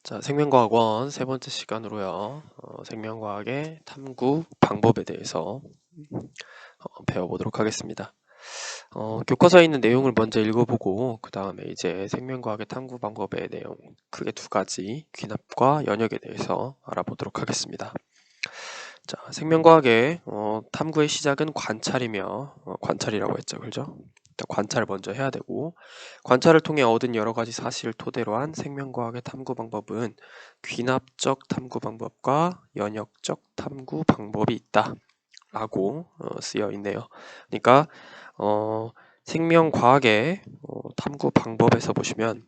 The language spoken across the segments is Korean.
자, 생명과학원 세 번째 시간으로요. 생명과학의 탐구 방법에 대해서 배워보도록 하겠습니다. 교과서에 있는 내용을 먼저 읽어보고 그 다음에 이제 생명과학의 탐구 방법의 내용 크게 두 가지 귀납과 연역에 대해서 알아보도록 하겠습니다. 자, 생명과학의 탐구의 시작은 관찰이며 관찰이라고 했죠, 그죠? 관찰을 먼저 해야 되고 관찰을 통해 얻은 여러 가지 사실을 토대로 한 생명과학의 탐구 방법은 귀납적 탐구 방법과 연역적 탐구 방법이 있다 라고 쓰여 있네요. 그러니까 생명과학의 탐구 방법에서 보시면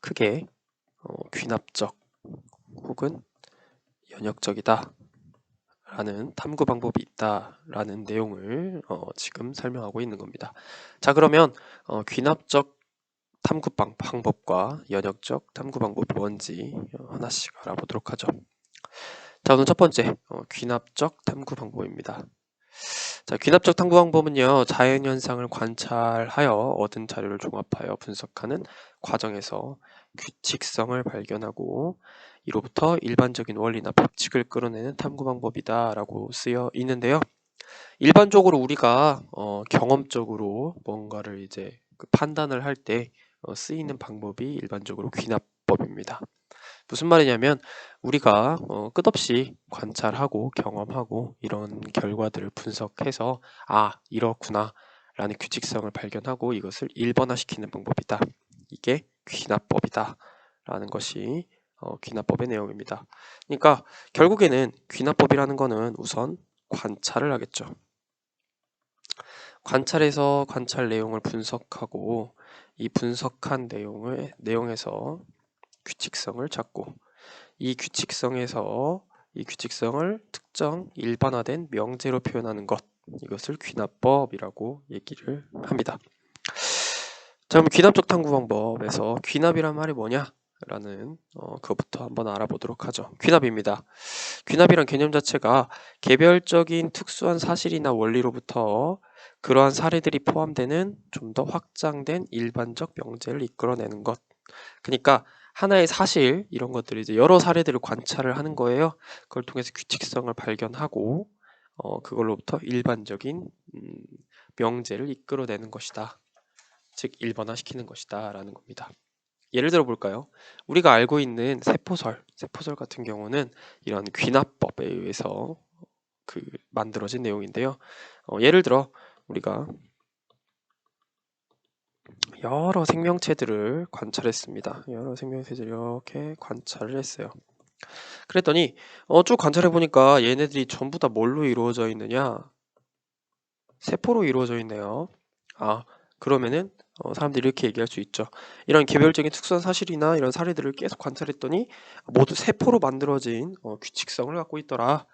크게 귀납적 혹은 연역적이다 라는 탐구 방법이 있다라는 내용을 지금 설명하고 있는 겁니다. 자, 그러면 귀납적 탐구 방법과 연역적 탐구 방법이 뭔지 하나씩 알아보도록 하죠. 자, 오늘 첫 번째 귀납적 탐구 방법입니다. 자, 귀납적 탐구 방법은요, 자연현상을 관찰하여 얻은 자료를 종합하여 분석하는 과정에서 규칙성을 발견하고 이로부터 일반적인 원리나 법칙을 끌어내는 탐구 방법이다 라고 쓰여 있는데요. 일반적으로 우리가 경험적으로 뭔가를 이제 판단을 할 때 쓰이는 방법이 일반적으로 귀납법입니다. 무슨 말이냐면 우리가 끝없이 관찰하고 경험하고 이런 결과들을 분석해서 이렇구나 라는 규칙성을 발견하고 이것을 일반화시키는 방법이다. 이게 귀납법이다 라는 것이 귀납법의 내용입니다. 그러니까 결국에는 귀납법이라는 거는 우선 관찰을 하겠죠. 관찰해서 관찰 내용을 분석하고 이 분석한 내용에서 규칙성을 찾고 이 규칙성을 특정 일반화된 명제로 표현하는 것, 이것을 귀납법이라고 얘기를 합니다. 자, 그럼 귀납적 탐구 방법에서 귀납이란 말이 뭐냐? 라는 그것부터 한번 알아보도록 하죠. 귀납입니다. 귀납이란 개념 자체가 개별적인 특수한 사실이나 원리로부터 그러한 사례들이 포함되는 좀 더 확장된 일반적 명제를 이끌어내는 것. 그러니까 하나의 사실 이런 것들을 이제 여러 사례들을 관찰을 하는 거예요. 그걸 통해서 규칙성을 발견하고 그걸로부터 일반적인 명제를 이끌어내는 것이다. 즉 일반화시키는 것이다 라는 겁니다. 예를 들어 볼까요? 우리가 알고 있는 세포설 같은 경우는 이런 귀납법에 의해서 만들어진 내용인데요. 예를 들어 우리가 여러 생명체들을 관찰했습니다. 여러 생명체들을 이렇게 관찰을 했어요. 그랬더니 쭉 관찰해 보니까 얘네들이 전부 다 뭘로 이루어져 있느냐? 세포로 이루어져 있네요. 그러면은 사람들이 이렇게 얘기할 수 있죠. 이런 개별적인 특수한 사실이나 이런 사례들을 계속 관찰했더니 모두 세포로 만들어진 규칙성을 갖고 있더라.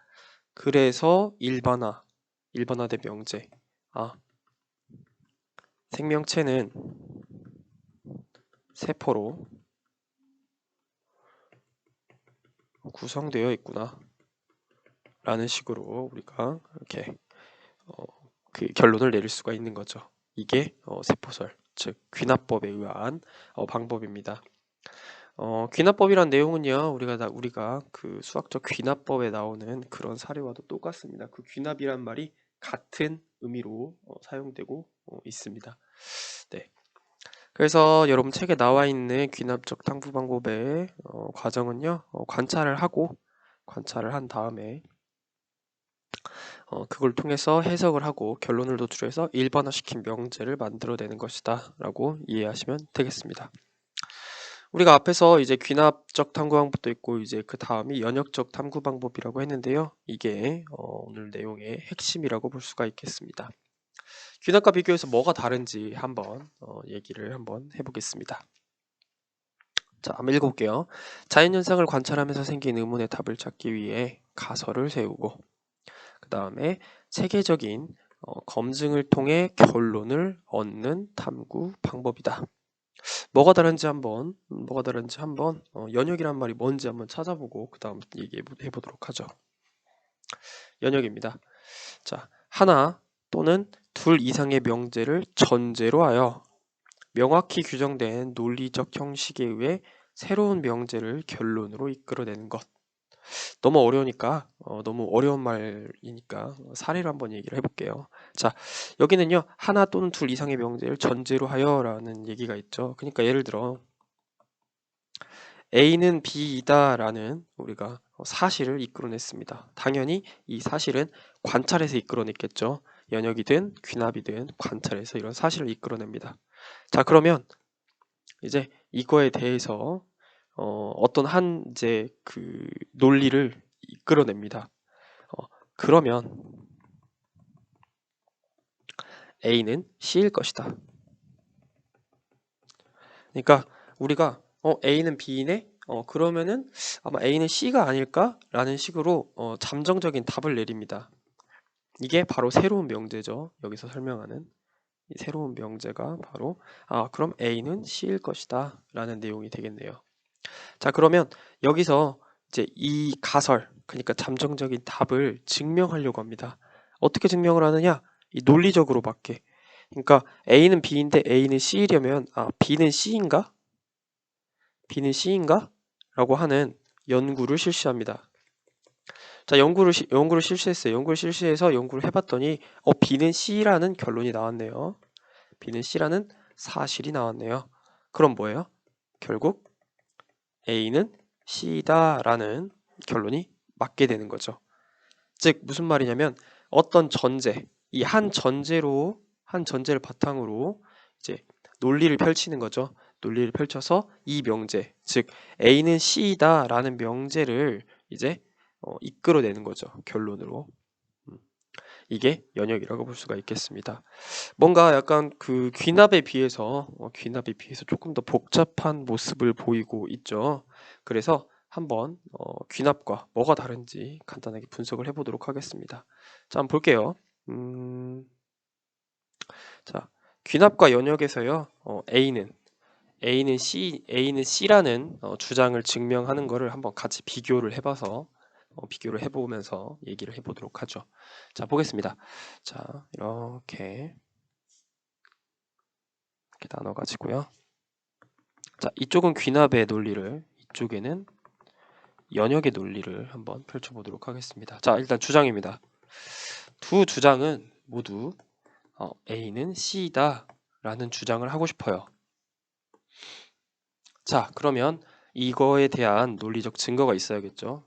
그래서 일반화된 명제. 생명체는 세포로 구성되어 있구나 라는 식으로 우리가 이렇게 그 결론을 내릴 수가 있는 거죠. 이게 세포설, 즉 귀납법에 의한 방법입니다. 귀납법이란 내용은요, 우리가 그 수학적 귀납법에 나오는 그런 사례와도 똑같습니다. 그 귀납이란 말이 같은 의미로 사용되고 있습니다. 네. 그래서 여러분 책에 나와 있는 귀납적 탐구 방법의 과정은요, 관찰을 한 다음에 그걸 통해서 해석을 하고 결론을 도출해서 일반화시킨 명제를 만들어내는 것이다 라고 이해하시면 되겠습니다. 우리가 앞에서 이제 귀납적 탐구 방법도 있고 이제 그 다음이 연역적 탐구 방법이라고 했는데요. 이게 오늘 내용의 핵심이라고 볼 수가 있겠습니다. 귀납과 비교해서 뭐가 다른지 한번 얘기를 한번 해보겠습니다. 자, 한번 읽어볼게요. 자연현상을 관찰하면서 생긴 의문의 답을 찾기 위해 가설을 세우고 그 다음에 체계적인 검증을 통해 결론을 얻는 탐구 방법이다. 뭐가 다른지 한번 연역이란 말이 뭔지 한번 찾아보고 그 다음 얘기해 보도록 하죠. 연역입니다. 자, 하나 또는 둘 이상의 명제를 전제로 하여 명확히 규정된 논리적 형식에 의해 새로운 명제를 결론으로 이끌어내는 것. 너무 어려우니까 너무 어려운 말이니까 사례를 한번 얘기를 해볼게요. 자, 여기는요 하나 또는 둘 이상의 명제를 전제로 하여라는 얘기가 있죠. 그러니까 예를 들어 A는 B이다 라는 우리가 사실을 이끌어냈습니다. 당연히 이 사실은 관찰에서 이끌어냈겠죠. 연역이든 귀납이든 관찰에서 이런 사실을 이끌어냅니다. 자, 그러면 이제 이거에 대해서 어떤 한 이제 그 논리를 이끌어냅니다. 그러면 A는 C일 것이다. 그러니까 우리가 A는 B네? 그러면은 아마 A는 C가 아닐까라는 식으로 잠정적인 답을 내립니다. 이게 바로 새로운 명제죠. 여기서 설명하는 이 새로운 명제가 바로 그럼 A는 C일 것이다 라는 내용이 되겠네요. 자, 그러면 여기서 이제 이 가설, 그러니까 잠정적인 답을 증명하려고 합니다. 어떻게 증명을 하느냐? 이 논리적으로밖에. 그러니까 A는 B인데 A는 C이려면 B는 C인가? B는 C인가? 라고 하는 연구를 실시합니다. 자, 연구를 실시했어요. 연구를 실시해서 연구를 해봤더니 B는 C라는 결론이 나왔네요. B는 C라는 사실이 나왔네요. 그럼 뭐예요? 결국 A는 C다 라는 결론이 맞게 되는 거죠. 즉 무슨 말이냐면 어떤 전제, 이 한 전제를 바탕으로 이제 논리를 펼치는 거죠. 논리를 펼쳐서 이 명제, 즉 A는 C이다 라는 명제를 이제 이끌어내는 거죠. 결론으로. 이게 연역이라고 볼 수가 있겠습니다. 뭔가 약간 그 귀납에 비해서 조금 더 복잡한 모습을 보이고 있죠. 그래서 한번 귀납과 뭐가 다른지 간단하게 분석을 해보도록 하겠습니다. 자, 한번 볼게요. 자, 귀납과 연역에서요. A는 C라는 주장을 증명하는 것을 한번 같이 비교를 해봐서 비교를 해보면서 얘기를 해보도록 하죠. 자, 보겠습니다. 자, 이렇게 나눠가지고요. 자, 이쪽은 귀납의 논리를, 이쪽에는 연역의 논리를 한번 펼쳐보도록 하겠습니다. 자, 일단 주장입니다. 두 주장은 모두 A는 C이다 라는 주장을 하고 싶어요. 자, 그러면 이거에 대한 논리적 증거가 있어야겠죠.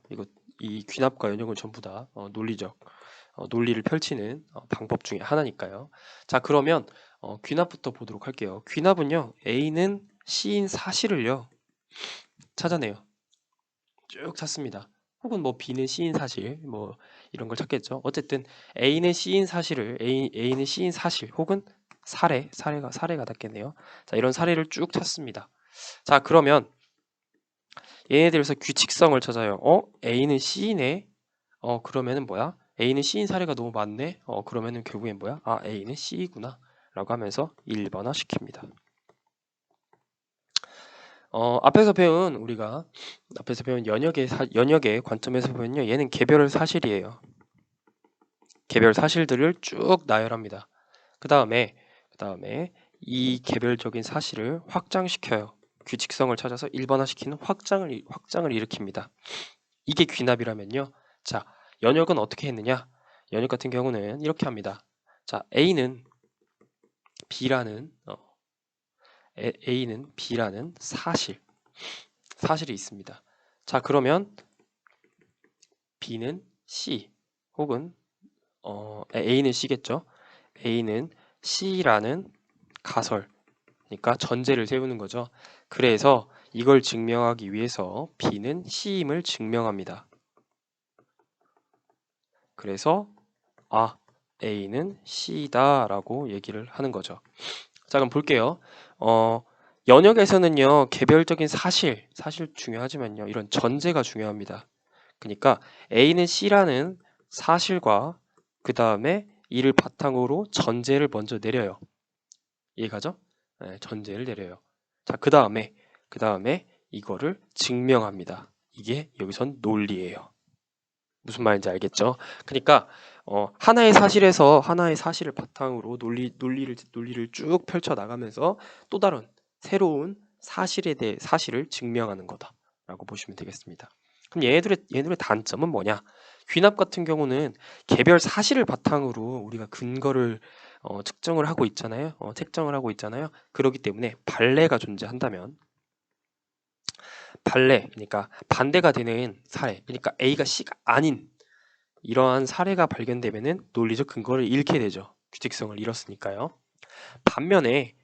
이 귀납과 연역은 전부 다 논리를 펼치는 방법 중에 하나니까요. 자, 그러면 귀납부터 보도록 할게요. 귀납은요, A는 C인 사실을요 찾아내요. 쭉 찾습니다. 혹은 뭐 B는 C인 사실, 뭐 이런 걸 찾겠죠. 어쨌든 A는 C인 사실을 A는 C인 사실 혹은 사례가 닿겠네요. 자, 이런 사례를 쭉 찾습니다. 자, 그러면 얘네들에서 규칙성을 찾아요. A는 C네. 그러면은 뭐야? A는 C인 사례가 너무 많네. 그러면은 결국엔 뭐야? A는 C구나. 라고 하면서 1번화 시킵니다. 앞에서 배운 연역의 관점에서 보면요. 얘는 개별 사실이에요. 개별 사실들을 쭉 나열합니다. 그 다음에 이 개별적인 사실을 확장시켜요. 규칙성을 찾아서 일반화시키는 확장을 일으킵니다. 이게 귀납이라면요. 자, 연역은 어떻게 했느냐? 연역 같은 경우는 이렇게 합니다. 자, A는 B라는 사실이 있습니다. 자, 그러면 B는 C 혹은 A는 C겠죠. A는 C라는 가설, 그러니까 전제를 세우는 거죠. 그래서 이걸 증명하기 위해서 B는 C임을 증명합니다. 그래서 A는 C다 라고 얘기를 하는 거죠. 자, 그럼 볼게요. 연역에서는요, 개별적인 사실 중요하지만요, 이런 전제가 중요합니다. 그러니까 A는 C라는 사실과 그 다음에 이를 바탕으로 전제를 먼저 내려요. 이해가죠? 네, 전제를 내려요. 자, 그 다음에 이거를 증명합니다. 이게 여기선 논리예요. 무슨 말인지 알겠죠? 그러니까 하나의 사실에서 하나의 사실을 바탕으로 논리를 쭉 펼쳐 나가면서 또 다른 새로운 사실에 대해 사실을 증명하는 거다라고 보시면 되겠습니다. 그럼 얘네들의 단점은 뭐냐? 귀납 같은 경우는 개별 사실을 바탕으로 우리가 근거를 측정을 하고 있잖아요. 책정을 하고 있잖아요. 그렇기 때문에 반례가 존재한다면 반례, 그러니까 반대가 되는 사례, 그러니까 A가 C가 아닌 이러한 사례가 발견되면은 논리적 근거를 잃게 되죠. 규칙성을 잃었으니까요. 반면에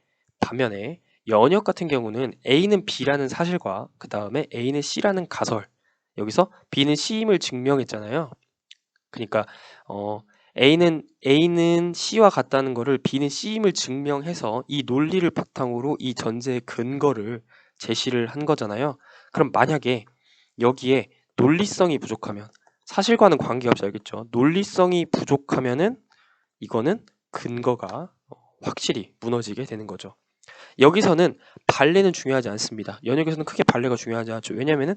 연역 같은 경우는 A는 B라는 사실과 그 다음에 A는 C라는 가설, 여기서 B는 C임을 증명했잖아요. 그러니까 A는 C와 같다는 거를 B는 C임을 증명해서 이 논리를 바탕으로 이 전제의 근거를 제시를 한 거잖아요. 그럼 만약에 여기에 논리성이 부족하면 사실과는 관계없이 알겠죠. 논리성이 부족하면은 이거는 근거가 확실히 무너지게 되는 거죠. 여기서는 반례는 중요하지 않습니다. 연역에서는 크게 반례가 중요하지 않죠. 왜냐면은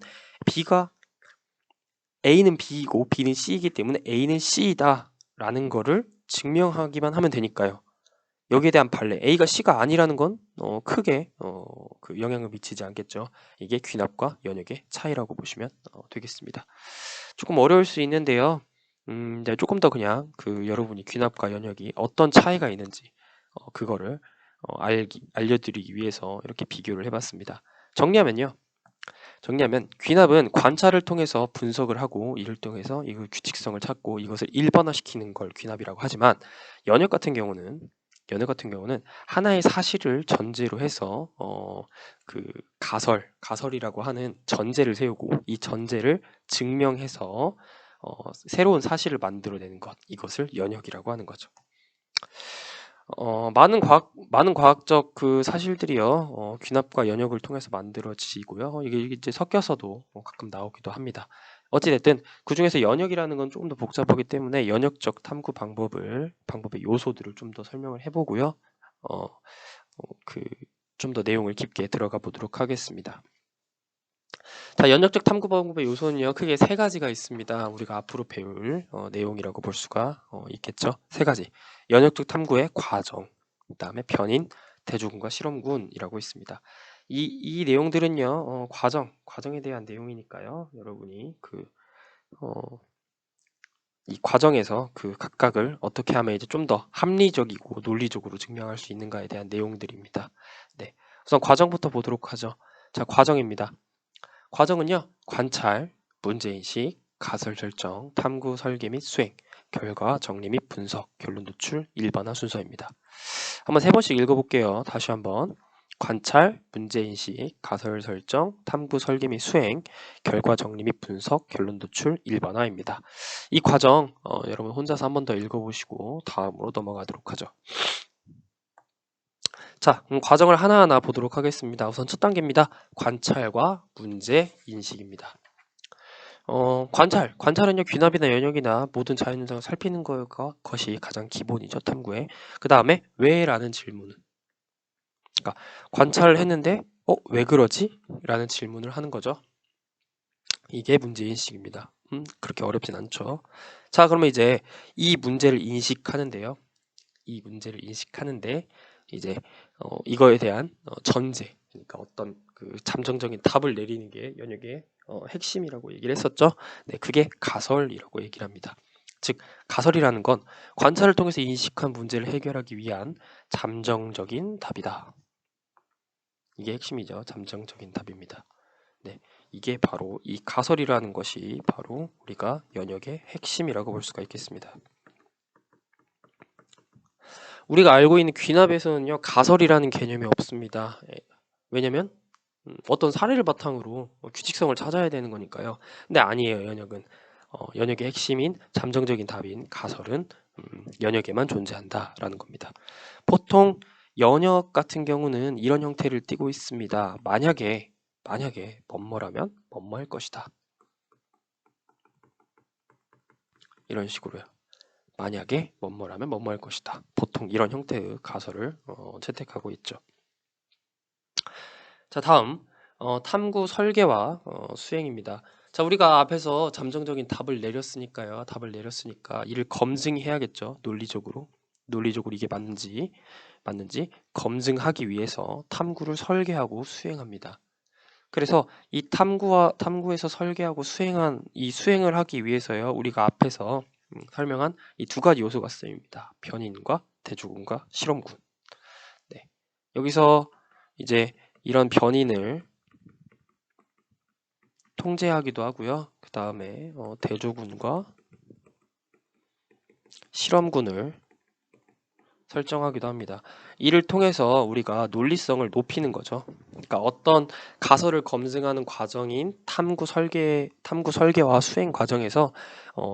A는 B이고 B는 C이기 때문에 A는 C이다 라는 거를 증명하기만 하면 되니까요. 여기에 대한 반례, A가 C가 아니라는 건 크게 그 영향을 미치지 않겠죠. 이게 귀납과 연역의 차이라고 보시면 되겠습니다. 조금 어려울 수 있는데요. 이제 조금 더 그냥 그 여러분이 귀납과 연역이 어떤 차이가 있는지 그거를 알려드리기 위해서 이렇게 비교를 해봤습니다. 정리하면 귀납은 관찰을 통해서 분석을 하고 이를 통해서 이걸 규칙성을 찾고 이것을 일반화시키는 걸 귀납이라고 하지만 연역 같은 경우는 하나의 사실을 전제로 해서 그 가설이라고 하는 전제를 세우고 이 전제를 증명해서 새로운 사실을 만들어내는 것, 이것을 연역이라고 하는 거죠. 많은 과학적 그 사실들이요, 귀납과 연역을 통해서 만들어지고요. 이게 이제 섞여서도 가끔 나오기도 합니다. 어찌됐든 그 중에서 연역이라는 건 조금 더 복잡하기 때문에 연역적 탐구 방법의 요소들을 좀 더 설명을 해보고요. 좀 더 내용을 깊게 들어가 보도록 하겠습니다. 자, 연역적 탐구 방법의 요소는요, 크게 세 가지가 있습니다. 우리가 앞으로 배울 내용이라고 볼 수가 있겠죠. 세 가지. 연역적 탐구의 과정, 그 다음에 변인, 대조군과 실험군이라고 있습니다. 이 내용들은요, 과정에 대한 내용이니까요. 여러분이 이 과정에서 그 각각을 어떻게 하면 이제 좀 더 합리적이고 논리적으로 증명할 수 있는가에 대한 내용들입니다. 네, 우선 과정부터 보도록 하죠. 자, 과정입니다. 과정은요, 관찰, 문제인식, 가설 설정, 탐구 설계 및 수행, 결과 정리 및 분석, 결론 도출, 일반화 순서입니다. 한번 세 번씩 읽어볼게요. 다시 한번. 관찰, 문제인식, 가설 설정, 탐구 설계 및 수행, 결과 정리 및 분석, 결론 도출, 일반화입니다. 이 과정 여러분 혼자서 한번 더 읽어보시고 다음으로 넘어가도록 하죠. 자, 과정을 하나하나 보도록 하겠습니다. 우선 첫 단계입니다. 관찰과 문제 인식입니다. 관찰은요, 귀납이나 연역이나 모든 자연현상을 살피는 것이 가장 기본이죠, 탐구에. 그 다음에 왜라는 질문은, 그러니까 관찰을 했는데 왜 그러지? 라는 질문을 하는 거죠. 이게 문제인식입니다. 그렇게 어렵진 않죠. 자, 그러면 이제 이 문제를 인식하는데요. 이 문제를 인식하는데 이제 이거에 대한 전제, 그러니까 어떤 그 잠정적인 답을 내리는 게 연역의 핵심이라고 얘기를 했었죠. 네, 그게 가설이라고 얘기를 합니다. 즉, 가설이라는 건 관찰을 통해서 인식한 문제를 해결하기 위한 잠정적인 답이다. 이게 핵심이죠. 잠정적인 답입니다. 네, 이게 바로 이 가설이라는 것이 바로 우리가 연역의 핵심이라고 볼 수가 있겠습니다. 우리가 알고 있는 귀납에서는요, 가설이라는 개념이 없습니다. 왜냐면 어떤 사례를 바탕으로 규칙성을 찾아야 되는 거니까요. 근데 아니에요, 연역은. 연역의 핵심인 잠정적인 답인 가설은 연역에만 존재한다라는 겁니다. 보통 연역 같은 경우는 이런 형태를 띠고 있습니다. 만약에 뭐뭐라면 뭐뭐할 것이다. 이런 식으로요. 만약에 뭐뭐라면 뭐뭐할 것이다. 보통 이런 형태의 가설을 채택하고 있죠. 자, 다음 탐구 설계와 수행입니다. 자, 우리가 앞에서 잠정적인 답을 내렸으니까요. 답을 내렸으니까 이를 검증해야겠죠. 논리적으로. 논리적으로 이게 맞는지 검증하기 위해서 탐구를 설계하고 수행합니다. 그래서 이 탐구에서 설계하고 수행을 하기 위해서요. 우리가 앞에서 설명한 이 두 가지 요소가 쓰입니다. 변인과 대조군과 실험군. 네. 여기서 이제 이런 변인을 통제하기도 하고요. 그 다음에 대조군과 실험군을 설정하기도 합니다. 이를 통해서 우리가 논리성을 높이는 거죠. 그러니까 어떤 가설을 검증하는 과정인 탐구 설계와 수행 과정에서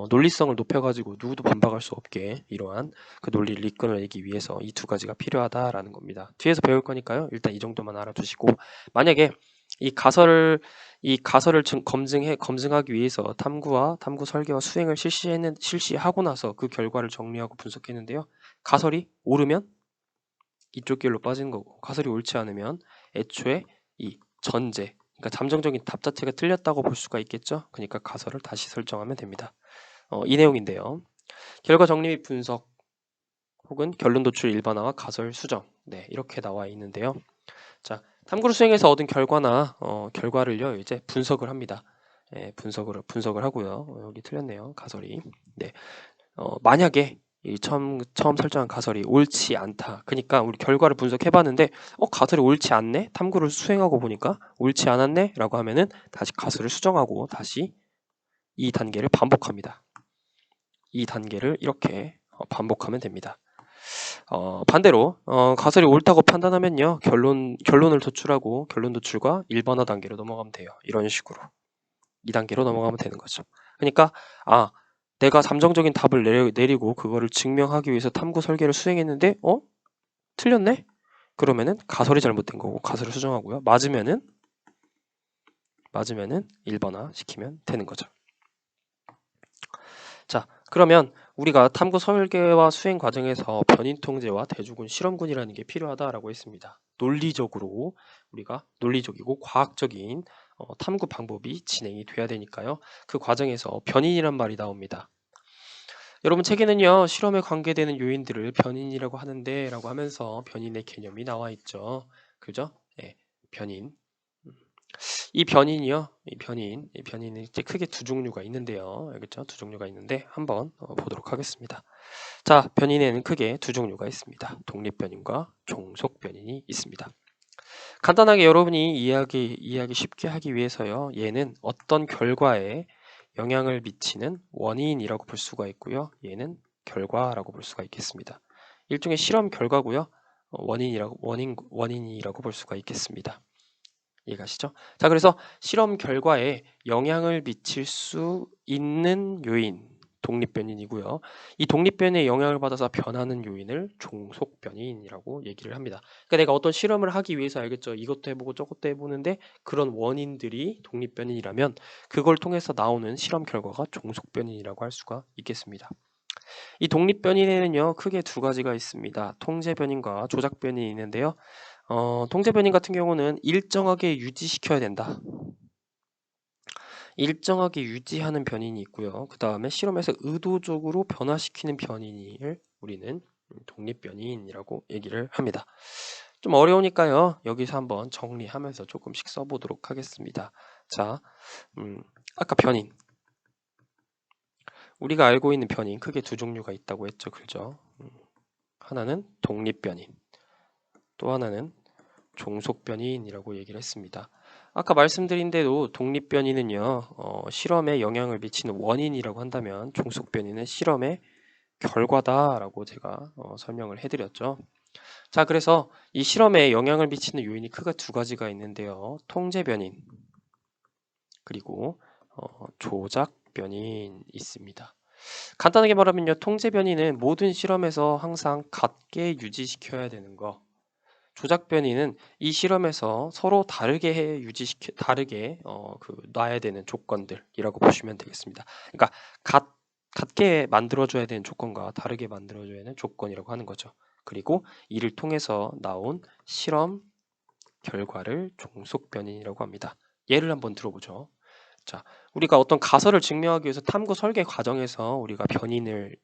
논리성을 높여가지고 누구도 반박할 수 없게 이러한 그 논리를 이끌어내기 위해서 이 두 가지가 필요하다라는 겁니다. 뒤에서 배울 거니까요. 일단 이 정도만 알아두시고, 만약에 이 가설을 검증하기 위해서 탐구 설계와 수행을 실시하고 나서 그 결과를 정리하고 분석했는데요. 가설이 옳으면 이쪽 길로 빠지는 거고, 가설이 옳지 않으면 애초에 이 전제, 그러니까 잠정적인 답 자체가 틀렸다고 볼 수가 있겠죠. 그러니까 가설을 다시 설정하면 됩니다. 이 내용인데요. 결과 정리 및 분석 혹은 결론 도출 일반화와 가설 수정, 네, 이렇게 나와 있는데요. 자, 탐구를 수행해서 얻은 결과를요 이제 분석을 합니다. 예, 분석을 하고요. 여기 틀렸네요. 가설이. 네. 만약에 이 처음 설정한 가설이 옳지 않다. 그러니까 우리 결과를 분석해봤는데 가설이 옳지 않네? 탐구를 수행하고 보니까 옳지 않았네? 라고 하면은 다시 가설을 수정하고 다시 이 단계를 반복합니다. 이 단계를 이렇게 반복하면 됩니다. 반대로 가설이 옳다고 판단하면요 결론을 도출하고 결론 도출과 일반화 단계로 넘어가면 돼요. 이런 식으로 2단계로 넘어가면 되는 거죠. 그러니까 내가 잠정적인 답을 내리고 그거를 증명하기 위해서 탐구 설계를 수행했는데 틀렸네? 그러면은 가설이 잘못된 거고 가설을 수정하고요. 맞으면은 일반화 시키면 되는 거죠. 자, 그러면 우리가 탐구 설계와 수행 과정에서 변인 통제와 대조군 실험군이라는 게 필요하다라고 했습니다. 논리적으로 우리가 논리적이고 과학적인 탐구 방법이 진행이 돼야 되니까요. 그 과정에서 변인이란 말이 나옵니다. 여러분 책에는요 실험에 관계되는 요인들을 변인이라고 하는데 라고 하면서 변인의 개념이 나와 있죠. 그죠? 네, 변인. 이 변인은 이제 크게 두 종류가 있는데요. 알겠죠? 두 종류가 있는데 한번 보도록 하겠습니다. 자, 변인에는 크게 두 종류가 있습니다. 독립변인과 종속변인이 있습니다. 간단하게 여러분이 이해하기 쉽게 하기 위해서요. 얘는 어떤 결과에 영향을 미치는 원인이라고 볼 수가 있고요. 얘는 결과라고 볼 수가 있겠습니다. 일종의 실험 결과고요. 원인이라고 볼 수가 있겠습니다. 이해가시죠? 자, 그래서 실험 결과에 영향을 미칠 수 있는 요인, 독립변인이고요. 이 독립변인의 영향을 받아서 변하는 요인을 종속변인이라고 얘기를 합니다. 그러니까 내가 어떤 실험을 하기 위해서 알겠죠? 이것도 해보고 저것도 해보는데 그런 원인들이 독립변인이라면 그걸 통해서 나오는 실험 결과가 종속변인이라고 할 수가 있겠습니다. 이 독립변인에는요 크게 두 가지가 있습니다. 통제변인과 조작변인이 있는데요. 통제변인 같은 경우는 일정하게 유지시켜야 된다. 일정하게 유지하는 변인이 있고요. 그 다음에 실험에서 의도적으로 변화시키는 변인을 우리는 독립변인이라고 얘기를 합니다. 좀 어려우니까요. 여기서 한번 정리하면서 조금씩 써보도록 하겠습니다. 자, 아까 변인. 우리가 알고 있는 변인 크게 두 종류가 있다고 했죠. 그죠? 하나는 독립변인, 또 하나는 종속변인이라고 얘기를 했습니다. 아까 말씀드린 대로 독립변인은요 실험에 영향을 미치는 원인이라고 한다면 종속변인은 실험의 결과다라고 제가 설명을 해드렸죠. 자, 그래서 이 실험에 영향을 미치는 요인이 크게 두 가지가 있는데요. 통제변인 그리고 조작변인 있습니다. 간단하게 말하면요, 통제변인은 모든 실험에서 항상 같게 유지시켜야 되는 거. 조작변이는 이 실험에서 서로 다르게 놔야 되는 조건들이라고 보시면 되겠습니다. 그러니까 같게 만들어줘야 되는 조건과 다르게 만들어줘야 되는 조건이라고 하는 거죠. 그리고 이를 통해서 나온 실험 결과를 종속변인이라고 합니다. 예를 한번 들어보죠. 자, 우리가 어떤 가설을 증명하기 위해서 탐구 설계 과정에서 우리가 변인을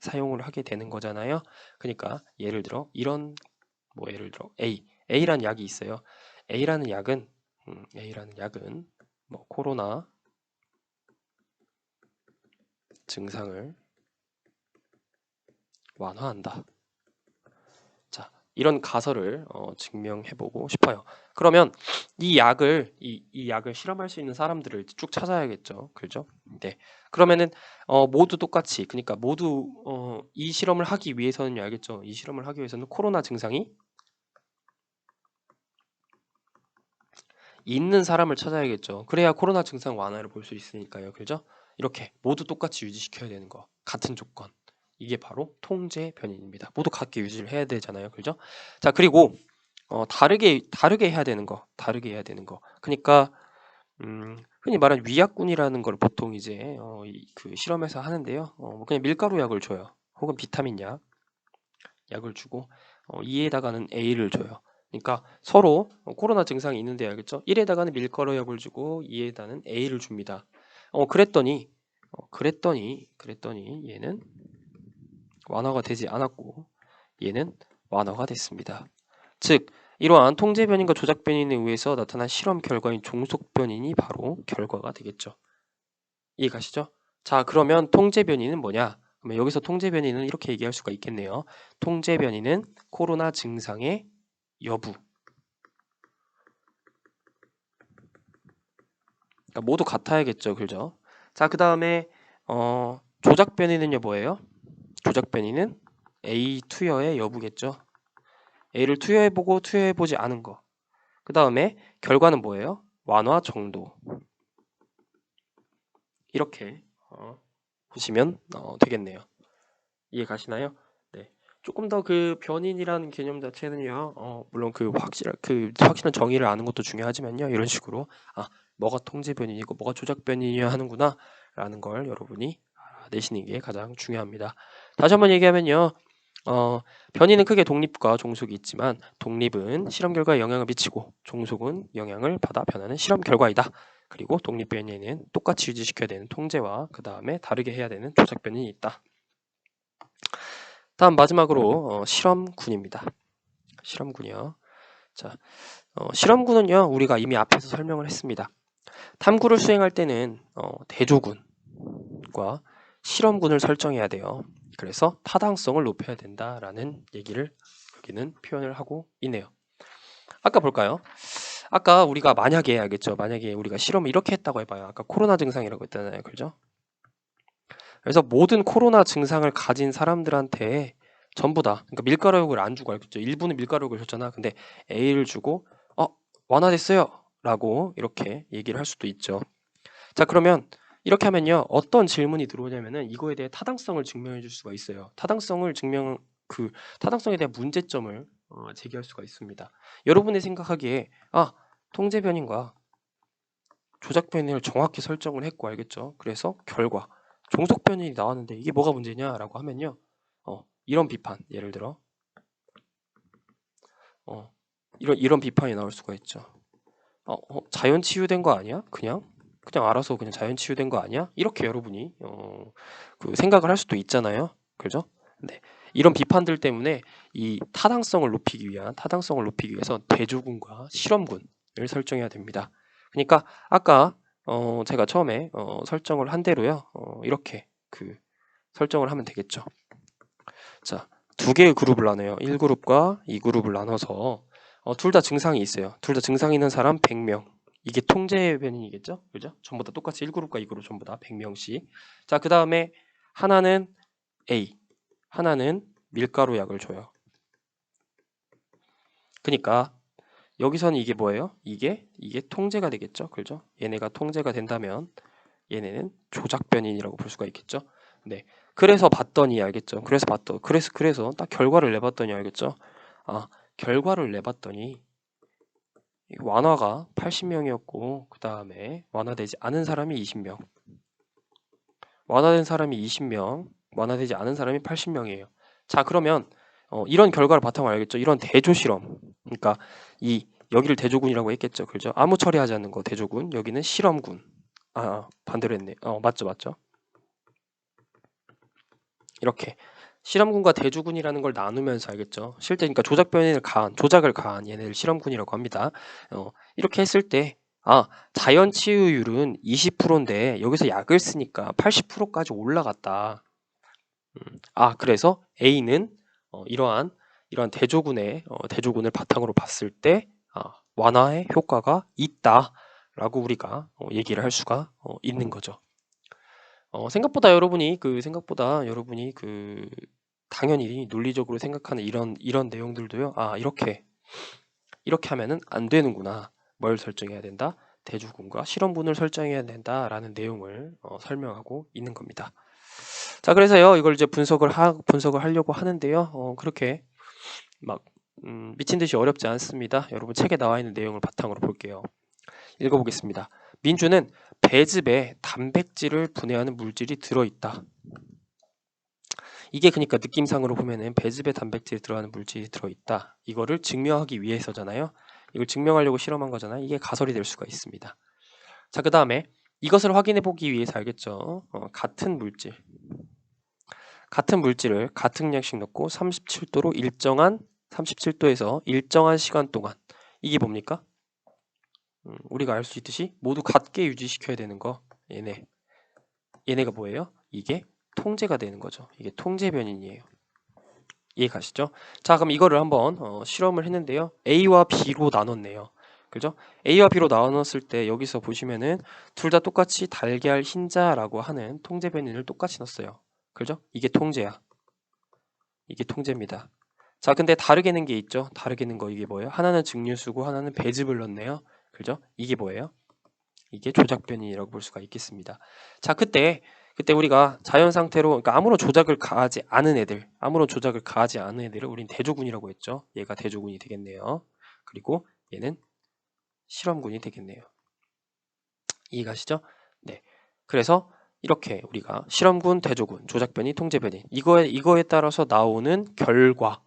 사용을 하게 되는 거잖아요. 그러니까 예를 들어 이런 예를 들어 A라는 약이 있어요. A라는 약은 코로나 증상을 완화한다. 자, 이런 가설을 증명해보고 싶어요. 그러면 이 약을 실험할 수 있는 사람들을 쭉 찾아야겠죠. 그렇죠? 네. 그러면은 모두 똑같이, 그러니까 모두 이 실험을 하기 위해서는 알겠죠. 이 실험을 하기 위해서는 코로나 증상이 있는 사람을 찾아야겠죠. 그래야 코로나 증상 완화를 볼 수 있으니까요. 그죠? 이렇게 모두 똑같이 유지시켜야 되는 거. 같은 조건. 이게 바로 통제 변인입니다. 모두 같게 유지를 해야 되잖아요. 그죠? 자, 그리고 다르게 해야 되는 거. 그러니까 흔히 말하는 위약군이라는 걸 보통 이제 실험에서 하는데요. 그냥 밀가루 약을 줘요. 혹은 비타민 약을 주고 이에다가는 A를 줘요. 그러니까 서로 코로나 증상이 있는데 알겠죠? 1에다가는 밀가루 약을 주고 2에다는 A를 줍니다. 그랬더니 얘는 완화가 되지 않았고 얘는 완화가 됐습니다. 즉 이러한 통제 변인과 조작 변인에 의해서 나타난 실험 결과인 종속 변인이 바로 결과가 되겠죠. 이해가시죠? 자, 그러면 통제 변이는 뭐냐? 그러면 여기서 통제 변이는 이렇게 얘기할 수가 있겠네요. 통제 변이는 코로나 증상의 여부. 그러니까 모두 같아야겠죠, 그죠? 자, 그 다음에 조작 변이는요 뭐예요? 조작 변이는 A 투여의 여부겠죠. A를 투여해보고 투여해보지 않은 거. 그 다음에 결과는 뭐예요? 완화 정도. 이렇게 보시면 되겠네요. 이해 가시나요? 네. 조금 더 그 변인이라는 개념 자체는요. 물론 확실한 정의를 아는 것도 중요하지만요. 이런 식으로 뭐가 통제 변인이고 뭐가 조작 변인이야 하는구나라는 걸 여러분이 알아내시는 게 가장 중요합니다. 다시 한번 얘기하면요. 변이는 크게 독립과 종속이 있지만 독립은 실험 결과에 영향을 미치고 종속은 영향을 받아 변하는 실험 결과이다. 그리고 독립 변이에는 똑같이 유지시켜야 되는 통제와 그 다음에 다르게 해야 되는 조작 변인이 있다. 다음 마지막으로 실험군입니다. 실험군이요. 자, 실험군은요 우리가 이미 앞에서 설명을 했습니다. 탐구를 수행할 때는 대조군과 실험군을 설정해야 돼요. 그래서 타당성을 높여야 된다라는 얘기를 여기는 표현을 하고 있네요. 아까 볼까요? 아까 우리가 만약에 알겠죠? 만약에 우리가 실험을 이렇게 했다고 해봐요. 아까 코로나 증상이라고 했잖아요. 그죠? 그래서 모든 코로나 증상을 가진 사람들한테 전부 다, 그러니까 밀가루약을 안 주고 알겠죠? 일부는 밀가루약을 줬잖아. 근데 A를 주고 완화됐어요 라고 이렇게 얘기를 할 수도 있죠. 자, 그러면 이렇게 하면요 어떤 질문이 들어오냐면은 이거에 대해 타당성을 증명해 줄 수가 있어요. 타당성에 대한 문제점을 제기할 수가 있습니다. 여러분이 생각하기에 통제 변인과 조작 변인을 정확히 설정을 했고 알겠죠? 그래서 결과 종속 변인이 나왔는데 이게 뭐가 문제냐라고 하면요 이런 비판, 예를 들어 이런 비판이 나올 수가 있죠. 자연 치유된 거 아니야? 그냥 알아서 그냥 자연 치유된 거 아니야? 이렇게 여러분이 생각을 할 수도 있잖아요. 그죠? 네. 이런 비판들 때문에 이 타당성을 높이기 위해서 대조군과 실험군을 설정해야 됩니다. 그러니까 아까 제가 처음에 설정을 한 대로요. 이렇게 설정을 하면 되겠죠. 자, 두 개의 그룹을 나눠요. 1그룹과 2그룹을 나눠서 둘 다 증상이 있어요. 둘 다 증상이 있는 사람 100명. 이게 통제 변인이겠죠? 그죠? 전부 다 똑같이 1그룹과 2그룹 전부 다 100명씩. 자, 그 다음에 하나는 A, 하나는 밀가루 약을 줘요. 그러니까 여기서는 이게 뭐예요? 이게 통제가 되겠죠? 그죠? 얘네가 통제가 된다면 얘네는 조작 변인이라고 볼 수가 있겠죠? 네. 그래서 봤더니 알겠죠? 그래서 딱 결과를 내봤더니 알겠죠? 결과를 내봤더니 완화가 80명이었고 그 다음에 완화되지 않은 사람이 20명, 완화된 사람이 20명, 완화되지 않은 사람이 80명이에요. 자, 그러면 이런 결과를 바탕으로 알겠죠? 이런 대조 실험, 그러니까 여기를 대조군이라고 했겠죠, 그죠? 아무 처리하지 않는 거 대조군, 여기는 실험군. 반대로 했네. 맞죠. 이렇게 실험군과 대주군이라는 걸 나누면서 알겠죠? 실제 그러니까 조작을 가한 얘네를 실험군이라고 합니다. 이렇게 했을 때 자연 치유율은 20%인데 여기서 약을 쓰니까 80%까지 올라갔다. 그래서 A는 이러한 대조군을 바탕으로 봤을 때 완화의 효과가 있다라고 우리가 얘기를 할 수가 있는 거죠. 생각보다 여러분이 당연히 논리적으로 생각하는 이런 내용들도요. 이렇게 하면은 안 되는구나. 뭘 설정해야 된다? 대주군과 실험군을 설정해야 된다라는 내용을 설명하고 있는 겁니다. 자, 그래서요, 이걸 이제 분석을 하려고 하는데요. 그렇게 막 미친 듯이 어렵지 않습니다. 여러분 책에 나와 있는 내용을 바탕으로 볼게요. 읽어보겠습니다. 민주는 배즙에 단백질을 분해하는 물질이 들어있다. 이게 그러니까 느낌상으로 보면은 배즙에 단백질이 들어가는 물질이 들어있다. 이거를 증명하기 위해서잖아요. 이걸 증명하려고 실험한 거잖아요. 이게 가설이 될 수가 있습니다. 자, 그 다음에 이것을 확인해 보기 위해서 알겠죠. 같은 물질을 같은 양씩 넣고 37도에서 일정한 시간 동안 이게 뭡니까? 우리가 알 수 있듯이 모두 같게 유지시켜야 되는 거. 얘네가 뭐예요? 이게 통제가 되는 거죠. 이게 통제 변인이에요. 이해 가시죠? 자, 그럼 이거를 한번 실험을 했는데요. A와 B로 나눴네요. 그죠? A와 B로 나눴을 때 여기서 보시면은 둘 다 똑같이 달걀 흰자라고 하는 통제 변인을 똑같이 넣었어요. 그죠? 이게 통제야. 이게 통제입니다. 자, 근데 다르게 는 게 있죠? 다르게 는 거 이게 뭐예요? 하나는 증류수고 하나는 배즙을 넣었네요. 그죠? 이게 뭐예요? 이게 조작 변인이라고 볼 수가 있겠습니다. 자, 그때 우리가 자연 상태로 그러니까 아무런 조작을 가하지 않은 애들을 우린 대조군이라고 했죠. 얘가 대조군이 되겠네요. 그리고 얘는 실험군이 되겠네요. 이해가시죠? 네. 그래서 이렇게 우리가 실험군, 대조군, 조작 변인, 통제 변인 이거에 따라서 나오는 결과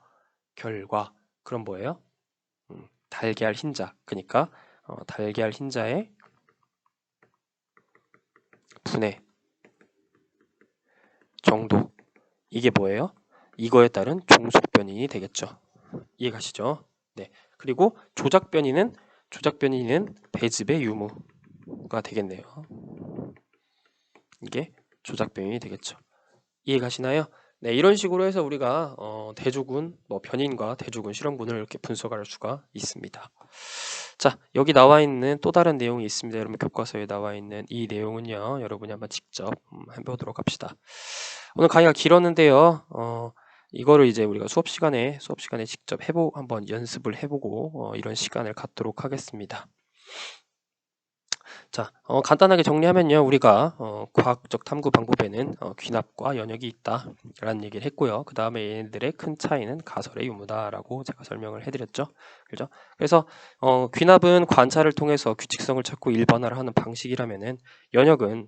그럼 뭐예요? 달걀 흰자. 그러니까 달걀 흰자의 분해 정도. 이게 뭐예요? 이거에 따른 종속 변인이 되겠죠. 이해가시죠? 네. 그리고 조작 변인은 배즙의 유무가 되겠네요. 이게 조작 변인이 되겠죠. 이해가시나요? 네, 이런 식으로 해서 우리가 대조군, 변인과 대조군, 실험군을 이렇게 분석할 수가 있습니다. 자, 여기 나와 있는 또 다른 내용이 있습니다. 여러분 교과서에 나와 있는 이 내용은요, 여러분이 한번 직접 해보도록 합시다. 오늘 강의가 길었는데요. 이거를 이제 우리가 수업 시간에 직접 한번 연습을 해보고 이런 시간을 갖도록 하겠습니다. 자, 간단하게 정리하면요. 우리가 과학적 탐구 방법에는 귀납과 연역이 있다라는 얘기를 했고요. 그 다음에 얘네들의 큰 차이는 가설의 유무다라고 제가 설명을 해드렸죠. 그죠? 그래서 귀납은 관찰을 통해서 규칙성을 찾고 일반화를 하는 방식이라면은 연역은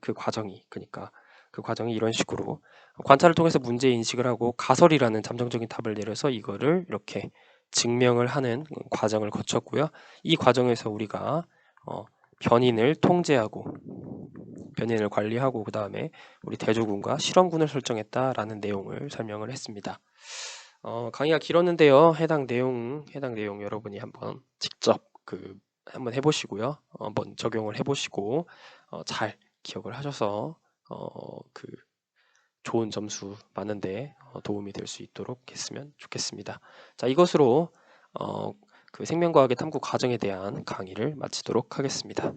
그 과정이 이런 식으로 관찰을 통해서 문제 인식을 하고 가설이라는 잠정적인 답을 내려서 이거를 이렇게 증명을 하는 과정을 거쳤고요. 이 과정에서 우리가 변인을 통제하고 변인을 관리하고 그 다음에 우리 대조군과 실험군을 설정했다라는 내용을 설명을 했습니다. 강의가 길었는데요. 해당 내용 여러분이 한번 직접 한번 해보시고요. 한번 적용을 해보시고 잘 기억을 하셔서 좋은 점수 많은데 도움이 될 수 있도록 했으면 좋겠습니다. 자, 이것으로 생명과학의 탐구 과정에 대한 강의를 마치도록 하겠습니다.